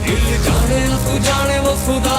दिल जाने तू जाने वो खुदा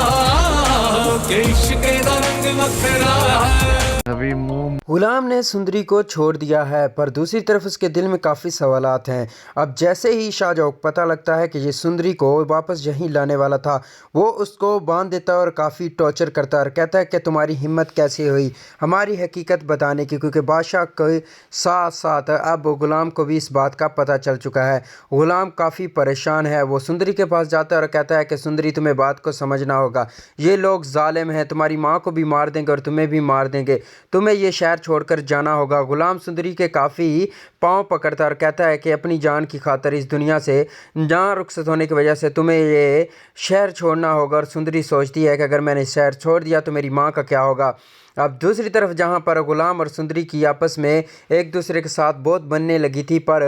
के इश्क दा रंग वखरा है। अभी मुंह गुलाम ने सुंदरी को छोड़ दिया है, पर दूसरी तरफ उसके दिल में काफ़ी सवालात हैं। अब जैसे ही शाहजहाँ को पता लगता है कि ये सुंदरी को वापस यहीं लाने वाला था, वो उसको बांध देता है और काफ़ी टॉर्चर करता है और कहता है कि तुम्हारी हिम्मत कैसे हुई हमारी हकीकत बताने की, क्योंकि बादशाह के साथ साथ अब गुलाम को भी इस बात का पता चल चुका है। गुलाम काफ़ी परेशान है, वो सुंदरी के पास जाता है और कहता है कि सुंदरी तुम्हें बात को समझना होगा, ये लोग जालिम हैं, तुम्हारी माँ को भी मार देंगे और तुम्हें भी मार देंगे, तुम्हें ये शहर छोड़कर जाना होगा। गुलाम सुंदरी के काफ़ी पांव पकड़ता और कहता है कि अपनी जान की खातर इस दुनिया से जान रुखसत होने की वजह से तुम्हें ये शहर छोड़ना होगा। और सुंदरी सोचती है कि अगर मैंने शहर छोड़ दिया तो मेरी माँ का क्या होगा। अब दूसरी तरफ जहाँ पर गुलाम और सुंदरी की आपस में एक दूसरे के साथ बहुत बनने लगी थी, पर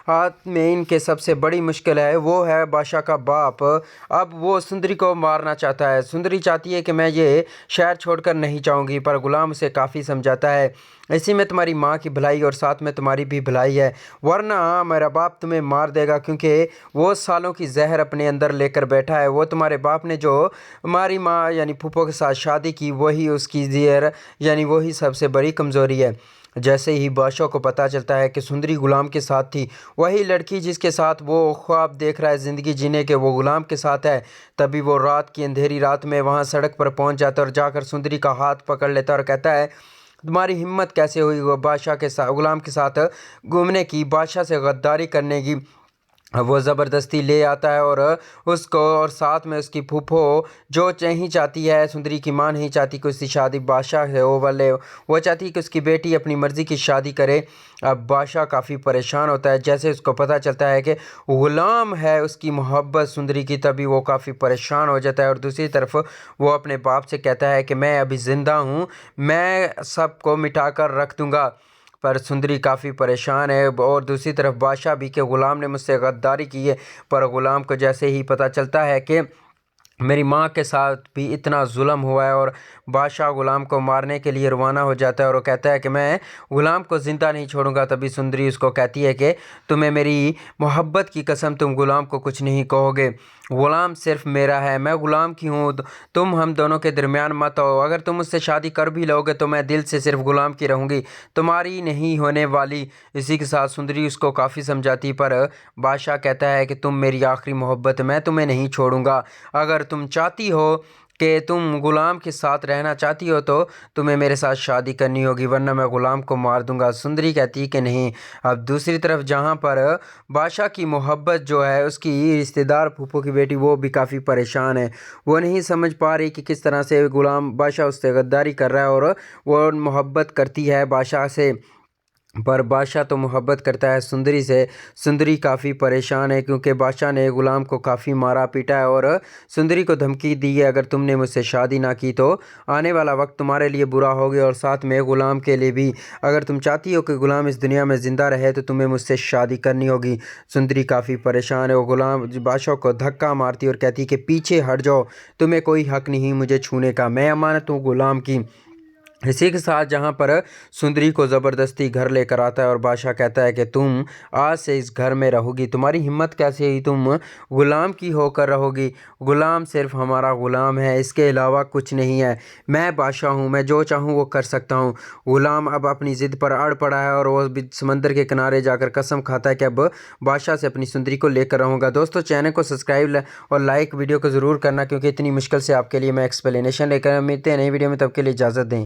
हाथ में इनके सबसे बड़ी मुश्किल है वो है बादशाह का बाप। अब वो सुंदरी को मारना चाहता है। सुंदरी चाहती है कि मैं ये शहर छोड़कर नहीं जाऊंगी, पर गुलाम उसे काफ़ी समझाता है इसी में तुम्हारी माँ की भलाई और साथ में तुम्हारी भी भलाई है, वरना मेरा बाप तुम्हें मार देगा, क्योंकि वो सालों की जहर अपने अंदर लेकर बैठा है। वो तुम्हारे बाप ने जो हमारी माँ यानी फूफो के साथ शादी की वही उसकी जहर यानी वही सबसे बड़ी कमज़ोरी है। जैसे ही बादशाह को पता चलता है कि सुंदरी गुलाम के साथ थी, वही लड़की जिसके साथ वो ख्वाब देख रहा है ज़िंदगी जीने के वो गुलाम के साथ है, तभी वो रात की अंधेरी रात में वहाँ सड़क पर पहुँच जाता है और जाकर सुंदरी का हाथ पकड़ लेता है और कहता है तुम्हारी हिम्मत कैसे हुई वो बादशाह के साथ गुलाम के साथ घूमने की, बादशाह से गद्दारी करने की। वो ज़बरदस्ती ले आता है और उसको और साथ में उसकी फूफो जो नहीं चाहती है, सुंदरी की माँ नहीं चाहती कि उसकी शादी बादशाह से हो, वाले वो चाहती है कि उसकी बेटी अपनी मर्ज़ी की शादी करे। अब बादशाह काफ़ी परेशान होता है जैसे उसको पता चलता है कि ग़ुलाम है उसकी मोहब्बत सुंदरी की, तभी वो काफ़ी परेशान हो जाता है। और दूसरी तरफ वो अपने बाप से कहता है कि मैं अभी ज़िंदा हूँ, मैं सबको मिटा कर रख दूँगा, पर सुंदरी काफ़ी परेशान है। और दूसरी तरफ बादशाह भी कि ग़ुलाम ने मुझसे गद्दारी की है, पर ग़ुलाम को जैसे ही पता चलता है कि मेरी माँ के साथ भी इतना जुल्म हुआ है, और बादशाह ग़ुलाम को मारने के लिए रवाना हो जाता है और वो कहता है कि मैं ग़ुलाम को ज़िंदा नहीं छोड़ूंगा। तभी सुंदरी उसको कहती है कि तुम्हें मेरी मोहब्बत की कसम, तुम ग़ुलाम को कुछ नहीं कहोगे, ग़ुलाम सिर्फ मेरा है, मैं ग़ुलाम की हूँ, तुम हम दोनों के दरमियान मत आओ, अगर तुम मुझसे शादी कर भी लोगे तो मैं दिल से सिर्फ ग़ुलाम की रहूँगी, तुम्हारी नहीं होने वाली। इसी के साथ सुंदरी उसको काफ़ी समझाती, पर बादशाह कहता है कि तुम मेरी आखिरी मोहब्बत, मैं तुम्हें नहीं छोड़ूंगा, अगर तुम चाहती हो कि तुम ग़ुलाम के साथ रहना चाहती हो तो तुम्हें मेरे साथ शादी करनी होगी, वरना मैं ग़ुलाम को मार दूंगा। सुंदरी कहती है कि नहीं। अब दूसरी तरफ जहाँ पर बादशाह की मोहब्बत जो है उसकी रिश्तेदार फूफो की बेटी वो भी काफ़ी परेशान है, वो नहीं समझ पा रही कि किस तरह से ग़ुलाम बादशाह उससे गद्दारी कर रहा है और वो मोहब्बत करती है बादशाह से, पर बादशाह तो मोहब्बत करता है सुंदरी से। सुंदरी काफ़ी परेशान है क्योंकि बादशाह ने ग़ुलाम को काफ़ी मारा पीटा है और सुंदरी को धमकी दी है अगर तुमने मुझसे शादी ना की तो आने वाला वक्त तुम्हारे लिए बुरा हो गया, और साथ में ग़ुलाम के लिए भी, अगर तुम चाहती हो कि ग़ुलाम इस दुनिया में ज़िंदा रहे तो तुम्हें मुझसे शादी करनी होगी। सुंदरी काफ़ी परेशान है, वो ग़ुलाम बादशाह को धक्का मारती और कहती कि पीछे हट जाओ, तुम्हें कोई हक़ नहीं मुझे छूने का, मैं अमानत हूँ ग़ुलाम की। इसी के साथ जहाँ पर सुंदरी को ज़बरदस्ती घर लेकर आता है और बादशाह कहता है कि तुम आज से इस घर में रहोगी, तुम्हारी हिम्मत कैसे हुई तुम ग़ुलाम की होकर रहोगी, ग़ुलाम सिर्फ हमारा ग़ुलाम है, इसके अलावा कुछ नहीं है, मैं बादशाह हूँ, मैं जो चाहूँ वो कर सकता हूँ। ग़ुलाम अब अपनी ज़िद पर अड़ पड़ा है और वो समंदर के किनारे जाकर कसम खाता है कि अब बादशाह से अपनी सुंदरी को लेकर रहूँगा। दोस्तों चैनल को सब्सक्राइब और लाइक वीडियो को ज़रूर करना, क्योंकि इतनी मुश्किल से आपके लिए मैं एक्सप्लेनेशन लेकर मिलते हैं नई वीडियो में, तब के लिए इजाज़त दें।